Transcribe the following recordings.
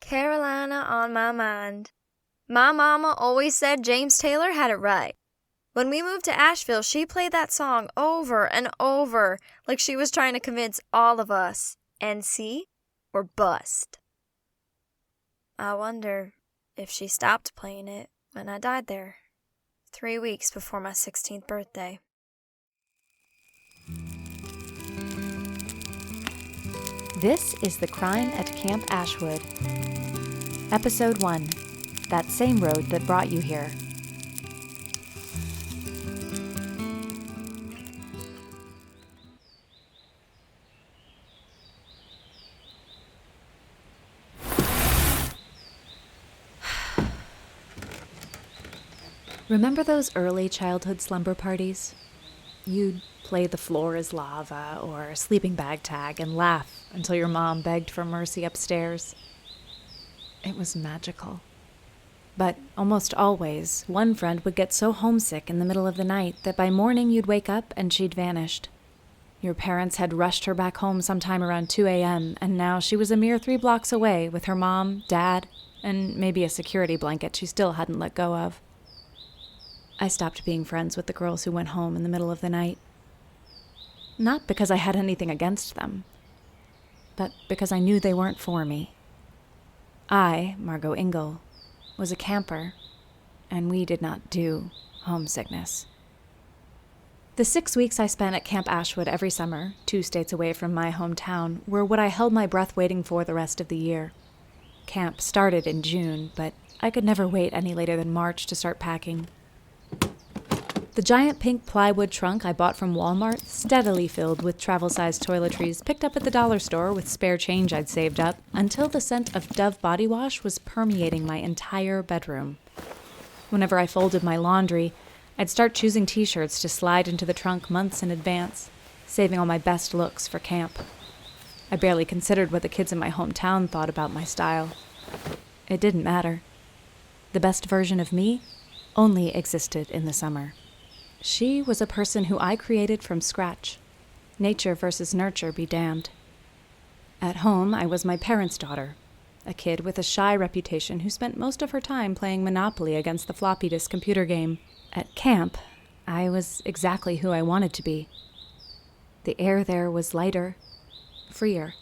Carolina on my mind. My mama always said James Taylor had it right. When we moved to Asheville, she played that song over and over, like she was trying to convince all of us, NC or bust. I wonder if she stopped playing it when I died there, 3 weeks before my 16th birthday. This is The Crime at Camp Ashwood. Episode 1, That Same Road That Brought You Here. Remember those early childhood slumber parties? You'd play the floor is lava or sleeping bag tag and laugh until your mom begged for mercy upstairs. It was magical. But almost always, one friend would get so homesick in the middle of the night that by morning you'd wake up and she'd vanished. Your parents had rushed her back home sometime around 2 a.m., and now she was a mere 3 blocks away with her mom, dad, and maybe a security blanket she still hadn't let go of. I stopped being friends with the girls who went home in the middle of the night. Not because I had anything against them, but because I knew they weren't for me. I, Margot Ingell, was a camper, and we did not do homesickness. The 6 weeks I spent at Camp Ashwood every summer, 2 states away from my hometown, were what I held my breath waiting for the rest of the year. Camp started in June, but I could never wait any later than March to start packing. The giant pink plywood trunk I bought from Walmart, steadily filled with travel-sized toiletries picked up at the dollar store with spare change I'd saved up, until the scent of Dove body wash was permeating my entire bedroom. Whenever I folded my laundry, I'd start choosing t-shirts to slide into the trunk months in advance, saving all my best looks for camp. I barely considered what the kids in my hometown thought about my style. It didn't matter. The best version of me only existed in the summer. She was a person who I created from scratch. Nature versus nurture be damned. At home, I was my parents' daughter, a kid with a shy reputation who spent most of her time playing Monopoly against the floppy disk computer game. At camp, I was exactly who I wanted to be. The air there was lighter, freer,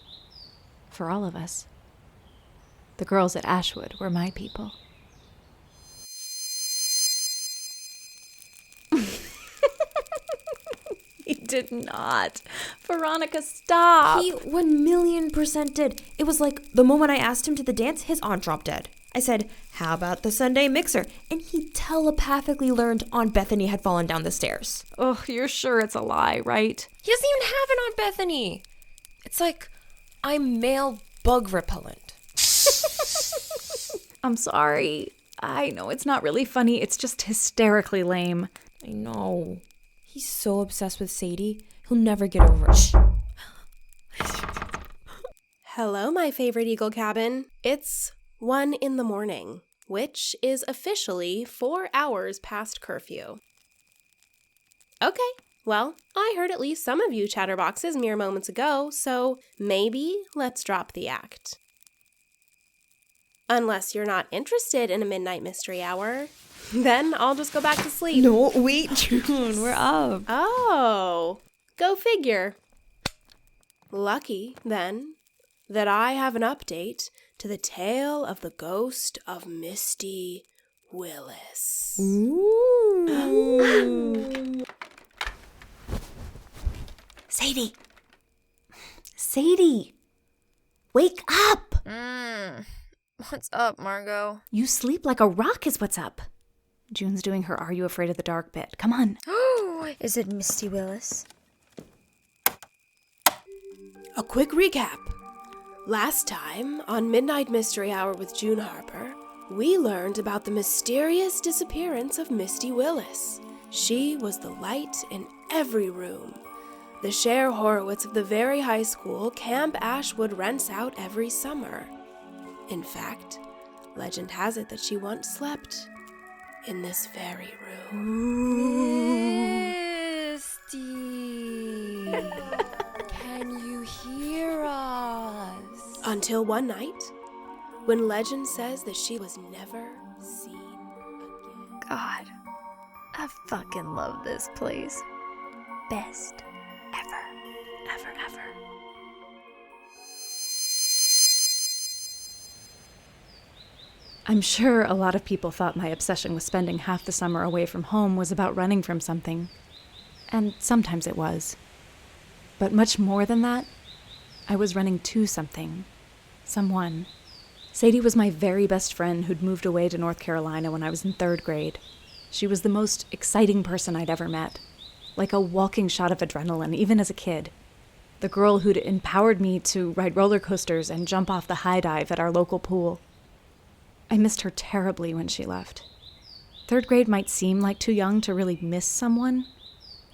for all of us. The girls at Ashwood were my people. He did not. Veronica, stop. He 1,000,000% did. It was like the moment I asked him to the dance, his aunt dropped dead. I said, how about the Sunday mixer? And he telepathically learned Aunt Bethany had fallen down the stairs. Oh, you're sure it's a lie, right? He doesn't even have an Aunt Bethany. It's like I'm male bug repellent. I'm sorry. I know it's not really funny. It's just hysterically lame. I know. He's so obsessed with Sadie, he'll never get over it. Shh. Hello, my favorite Eagle cabin. It's 1 a.m, which is officially 4 hours past curfew. Okay, well, I heard at least some of you chatterboxes mere moments ago, so maybe let's drop the act. Unless you're not interested in a midnight mystery hour, then I'll just go back to sleep. No, wait, June, we're up. Oh, go figure. Lucky, then, that I have an update to the tale of the ghost of Misty Willis. Ooh. Sadie! Sadie! Wake up! What's up, Margot? You sleep like a rock is what's up. June's doing her Are You Afraid of the Dark bit. Come on. Is it Misty Willis? A quick recap. Last time, on Midnight Mystery Hour with June Harper, we learned about the mysterious disappearance of Misty Willis. She was the light in every room. The Cher Horowitz of the very high school Camp Ashwood rents out every summer. In fact, legend has it that she once slept in this very room. Misty, can you hear us? Until one night, when legend says that she was never seen again. God, I fucking love this place. Best ever, ever, ever. I'm sure a lot of people thought my obsession with spending half the summer away from home was about running from something. And sometimes it was. But much more than that, I was running to something. Someone. Sadie was my very best friend who'd moved away to North Carolina when I was in 3rd grade. She was the most exciting person I'd ever met. Like a walking shot of adrenaline, even as a kid. The girl who'd empowered me to ride roller coasters and jump off the high dive at our local pool. I missed her terribly when she left. 3rd grade might seem like too young to really miss someone,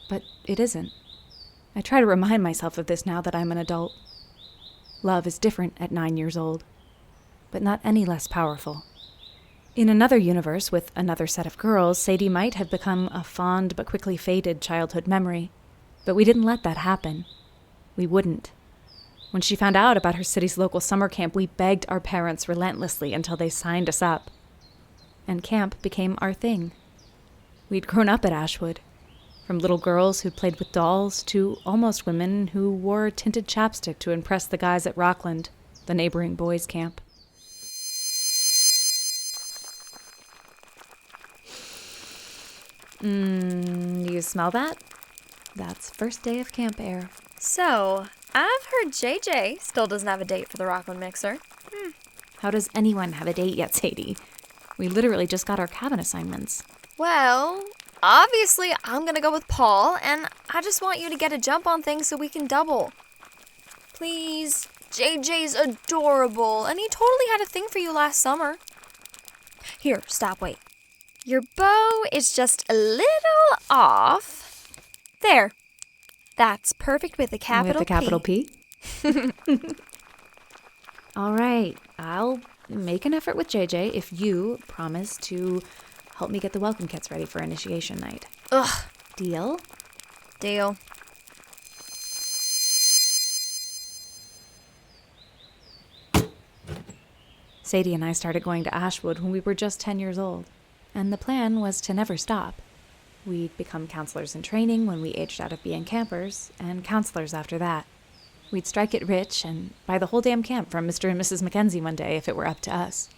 but it isn't. I try to remind myself of this now that I'm an adult. Love is different at 9 years old, but not any less powerful. In another universe with another set of girls, Sadie might have become a fond but quickly faded childhood memory, but we didn't let that happen. We wouldn't. When she found out about her city's local summer camp, we begged our parents relentlessly until they signed us up. And camp became our thing. We'd grown up at Ashwood, from little girls who played with dolls to almost women who wore tinted chapstick to impress the guys at Rockland, the neighboring boys' camp. You smell that? That's first day of camp air. So, I've heard JJ still doesn't have a date for the Rockland Mixer. How does anyone have a date yet, Sadie? We literally just got our cabin assignments. Well, obviously I'm gonna go with Paul, and I just want you to get a jump on things so we can double. Please, JJ's adorable, and he totally had a thing for you last summer. Here, stop, wait. Your bow is just a little off. There. That's perfect with a capital P. With a capital P? All right, I'll make an effort with JJ if you promise to help me get the welcome kits ready for initiation night. Ugh. Deal? Deal. Sadie and I started going to Ashwood when we were just 10 years old, and the plan was to never stop. We'd become counselors in training when we aged out of being campers, and counselors after that. We'd strike it rich and buy the whole damn camp from Mr. and Mrs. Mackenzie one day if it were up to us.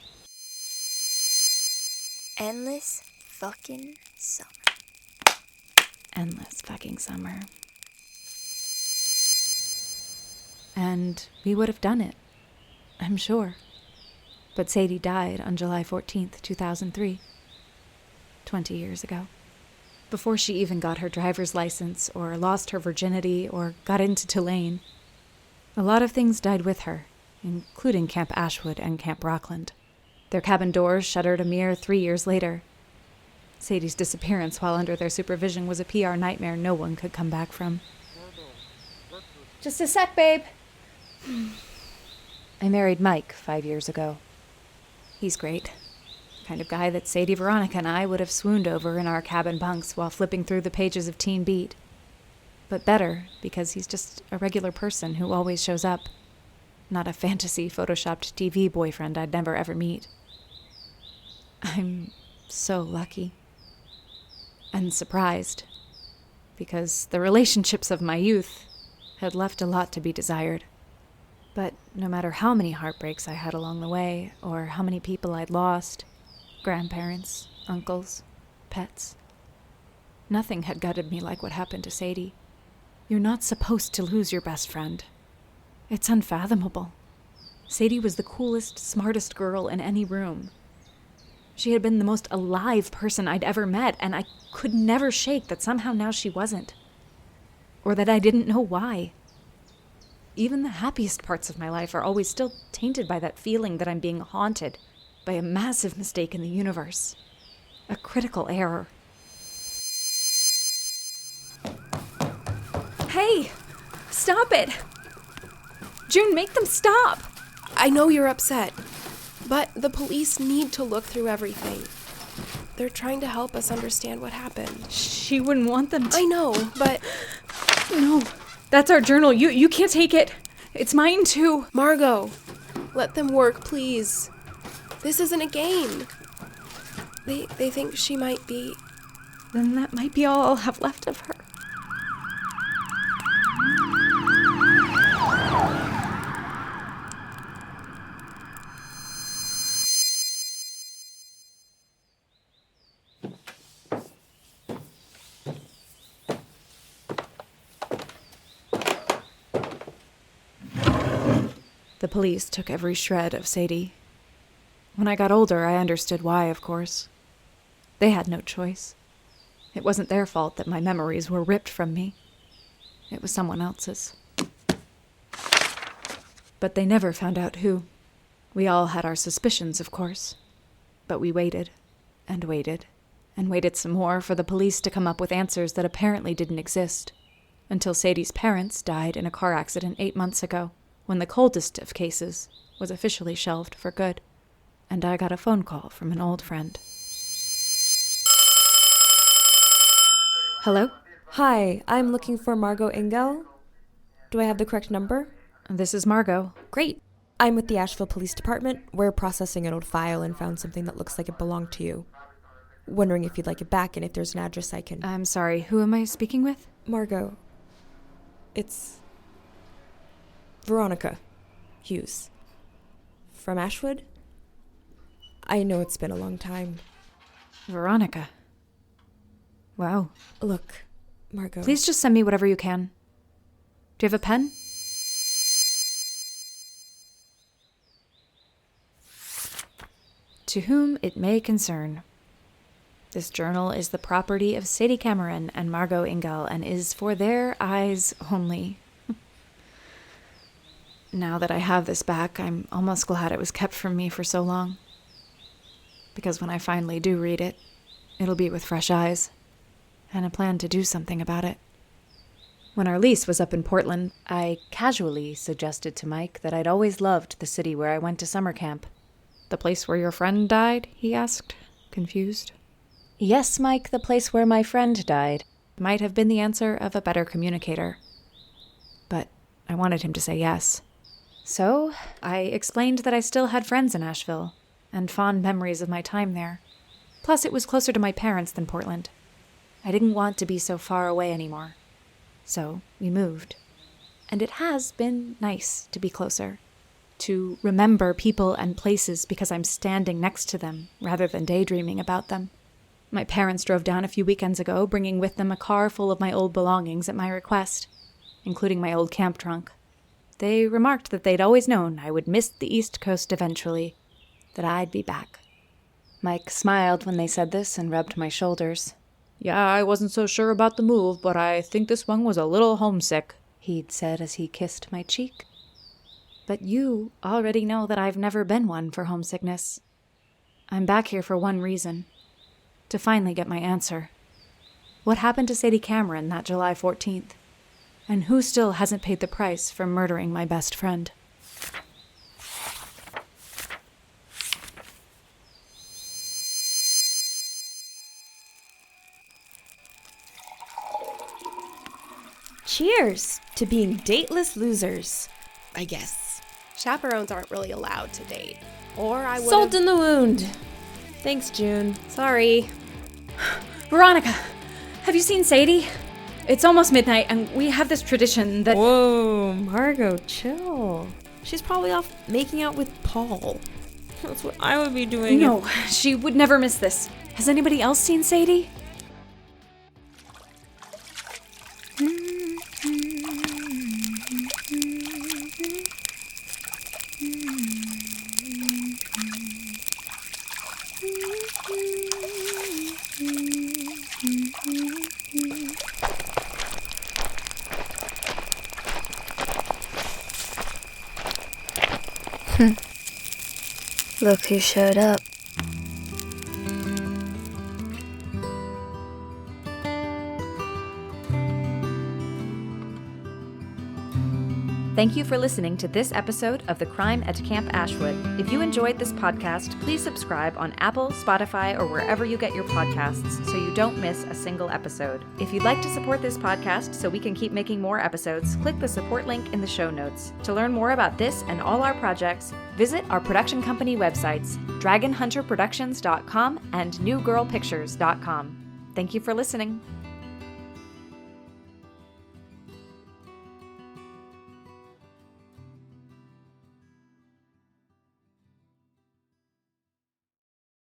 Endless fucking summer. Endless fucking summer. And we would have done it, I'm sure. But Sadie died on July 14th, 2003. 20 years ago. Before she even got her driver's license, or lost her virginity, or got into Tulane. A lot of things died with her, including Camp Ashwood and Camp Rockland. Their cabin doors shuttered a mere 3 years later. Sadie's disappearance while under their supervision was a PR nightmare no one could come back from. Just a sec, babe. I married Mike 5 years ago. He's great. The kind of guy that Sadie, Veronica, and I would have swooned over in our cabin bunks while flipping through the pages of Teen Beat. But better, because he's just a regular person who always shows up. Not a fantasy photoshopped TV boyfriend I'd never ever meet. I'm so lucky. And surprised. Because the relationships of my youth had left a lot to be desired. But no matter how many heartbreaks I had along the way, or how many people I'd lost, grandparents, uncles, pets, nothing had gutted me like what happened to Sadie. You're not supposed to lose your best friend. It's unfathomable. Sadie was the coolest, smartest girl in any room. She had been the most alive person I'd ever met, and I could never shake that somehow now she wasn't. Or that I didn't know why. Even the happiest parts of my life are always still tainted by that feeling that I'm being haunted by a massive mistake in the universe. A critical error. Hey! Stop it! June, make them stop! I know you're upset, but the police need to look through everything. They're trying to help us understand what happened. She wouldn't want them to. I know, but... No, that's our journal. You can't take it. It's mine too. Margot, let them work, please. This isn't a game. They think she might be... Then that might be all I'll have left of her. The police took every shred of Sadie. When I got older, I understood why, of course. They had no choice. It wasn't their fault that my memories were ripped from me. It was someone else's. But they never found out who. We all had our suspicions, of course. But we waited, and waited, and waited some more for the police to come up with answers that apparently didn't exist. Until Sadie's parents died in a car accident 8 months ago, when the coldest of cases was officially shelved for good. And I got a phone call from an old friend. Hello? Hi, I'm looking for Margot Ingell. Do I have the correct number? This is Margot. Great. I'm with the Asheville Police Department. We're processing an old file and found something that looks like it belonged to you. Wondering if you'd like it back and if there's an address I can... I'm sorry, who am I speaking with? Margot. It's... Veronica Hughes. From Ashwood? I know it's been a long time. Veronica. Wow. Look, Margot... Please just send me whatever you can. Do you have a pen? To whom it may concern. This journal is the property of Sadie Cameron and Margot Ingell and is for their eyes only. Now that I have this back, I'm almost glad it was kept from me for so long. Because when I finally do read it, it'll be with fresh eyes, and a plan to do something about it. When our lease was up in Portland, I casually suggested to Mike that I'd always loved the city where I went to summer camp. The place where your friend died? He asked, confused. Yes, Mike, the place where my friend died might have been the answer of a better communicator. But I wanted him to say yes. So I explained that I still had friends in Asheville, and fond memories of my time there. Plus, it was closer to my parents than Portland. I didn't want to be so far away anymore. So we moved. And it has been nice to be closer. To remember people and places because I'm standing next to them rather than daydreaming about them. My parents drove down a few weekends ago, bringing with them a car full of my old belongings at my request, including my old camp trunk. They remarked that they'd always known I would miss the East Coast eventually, that I'd be back. Mike smiled when they said this and rubbed my shoulders. Yeah, I wasn't so sure about the move, but I think this one was a little homesick, he'd said as he kissed my cheek. But you already know that I've never been one for homesickness. I'm back here for one reason. To finally get my answer. What happened to Sadie Cameron that July 14th? And who still hasn't paid the price for murdering my best friend? Cheers to being dateless losers, I guess. Chaperones aren't really allowed to date. Or I would Salt in the wound. Thanks, June. Sorry. Veronica, have you seen Sadie? It's almost midnight, and we have this tradition that... Whoa, Margot, chill. She's probably off making out with Paul. That's what I would be doing. No, she would never miss this. Has anybody else seen Sadie? Look who showed up. Thank you for listening to this episode of The Crime at Camp Ashwood. If you enjoyed this podcast, please subscribe on Apple, Spotify, or wherever you get your podcasts so you don't miss a single episode. If you'd like to support this podcast so we can keep making more episodes, click the support link in the show notes. To learn more about this and all our projects, visit our production company websites, dragonhunterproductions.com and newgirlpictures.com. Thank you for listening.